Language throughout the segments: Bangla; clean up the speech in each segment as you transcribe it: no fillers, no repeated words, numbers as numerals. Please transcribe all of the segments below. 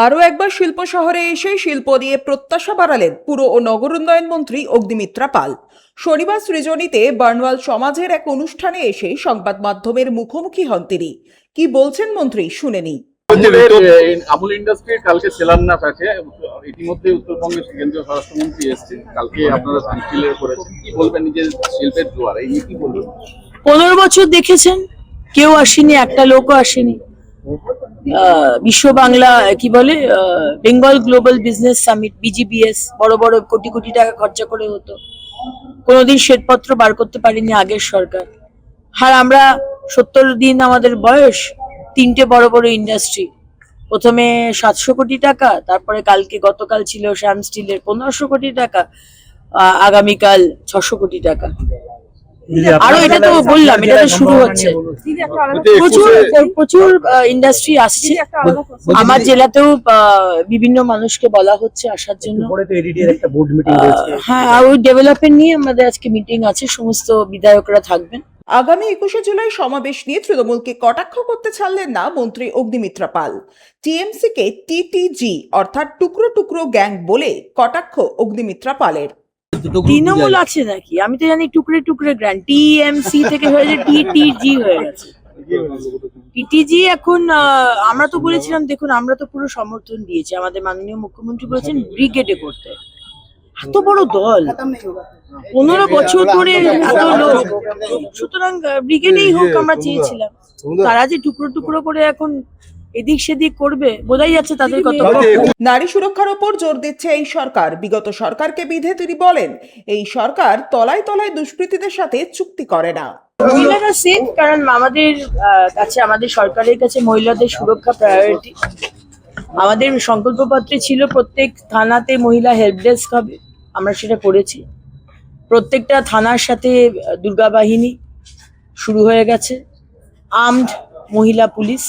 আরও একবার শিল্প শহরে এসে শিল্প নিয়ে প্রত্যাশা বাড়ালেন পুর ও নগর উন্নয়ন মন্ত্রী অগ্নিমিত্রা পাল। শনিবার সৃজনীতে বার্নওয়াল সমাজের এক অনুষ্ঠানে এসে সংবাদ মাধ্যমের মুখোমুখি হন তিনি। কি বলছেন মন্ত্রী শুনে নিই। আমুল ইন্ডাস্ট্রির কালকে শিলান্যাস আছে। ইতিমধ্যে উত্তরবঙ্গের কেন্দ্রীয় স্বরাষ্ট্রমন্ত্রী এসেছেন। কালকে আপনারা সানস্টিলের করেছেন, কি বলবেন নিজের শিল্পের জোয়ার এই নিয়ে কি বলবেন? 15 বছর দেখেছেন, কেউ আসেনি, একটা লোকও আসেনি। বিশ্ব বাংলা কি বলে Bengal global business summit BGBS বড় বড় কোটি কোটি টাকা খরচা করে হতো, কোনোদিন শ্বেতপত্র বার করতে পারিনি আগের সরকার। আর আমরা 70 দিন আমাদের বয়স, 3টে বড় বড় ইন্ডাস্ট্রি, প্রথমে 700 কোটি টাকা, তারপরে গতকাল ছিল শ্যাম স্টিলের 1500 কোটি টাকা, আগামীকাল 600 কোটি টাকা। আরো এটা তো বললাম, এটা তো শুরু হচ্ছে। প্রচুর প্রচুর ইন্ডাস্ট্রি আসছে। আমার জেলাতেও বিভিন্ন মানুষকে বলা হচ্ছে আসার জন্য। হ্যাঁ, ওই ডেভেলপমেন্ট নিয়ে আমাদের আজকে মিটিং আছে, সমস্ত বিধায়করা থাকবেন। আগামী 21শে জুলাই সমাবেশ নিয়ে তৃণমূলকে কটাক্ষ করতে ছাড়লেন না মন্ত্রী অগ্নিমিত্রা পাল। TMC কে TTG অর্থাৎ টুকরো টুকরো গ্যাং বলে কটাক্ষ অগ্নিমিত্রা পালের। তৃণমূল আছে নাকি? আমি তো জানি টুকরে টুকরে গ্র্যান্ড, TMC থেকে হয়েছে TTG হয়ে গেছে। TTG এখন আমরা তো বলেছিলাম, দেখুন আমরা তো পুরো সমর্থন দিয়েছি, আমাদের মাননীয় মুখ্যমন্ত্রী বলেছেন ব্রিগেডে করতে। এত বড় দল, 15 বছর ধরে এত লোক, সুতরাং ব্রিগেডেই হোক আমরা চেয়েছিলাম। তারা যে টুকরো টুকরো করে এখন এদিক সেদিক করবে, বোঝাই যাচ্ছে তাদের কত। নারী সুরক্ষার ওপর জোর দিচ্ছে এই সরকার। বিগত সরকারকে বিধে তিনি বলেন, এই সরকার তলায় তলায় দুষ্কৃতীদের সাথে চুক্তি করে না। মহিলারা সেফ, কারণ আমাদের কাছে, আমাদের সরকারের কাছে মহিলাদের সুরক্ষা প্রায়োরিটি। আমাদের সংকল্পপত্রে ছিল প্রত্যেক থানাতে মহিলা হেল্প ডেস্ক হবে, আমরা সেটা করেছি। প্রত্যেকটা থানার সাথে দুর্গা বাহিনী শুরু হয়ে গেছে, আর্মড মহিলা পুলিশ,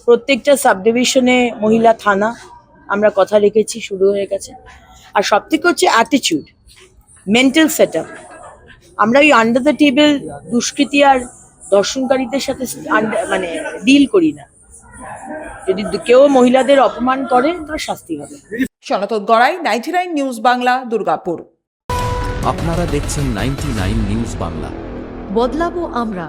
প্রত্যেকটা সাব ডিভিশনে মহিলা থানা আমরা কথা রেখেছি, শুরু হয়ে গেছে। আর সব থেকে হচ্ছে অ্যাটিটিউড, মেন্টাল সেট আপ। আমরা ওই আন্ডার দ্য টেবিল দুষ্কৃতী আর দর্শনকারীদের সাথে মানে ডিল করি না। যদি কেউ মহিলাদের অপমান করে তার শাস্তি হবে। সনাতন গড়াই, 99 নিউজ বাংলা, দুর্গাপুর। আপনারা দেখছেন 99 নিউজ বাংলা। বদলাবো আমরা।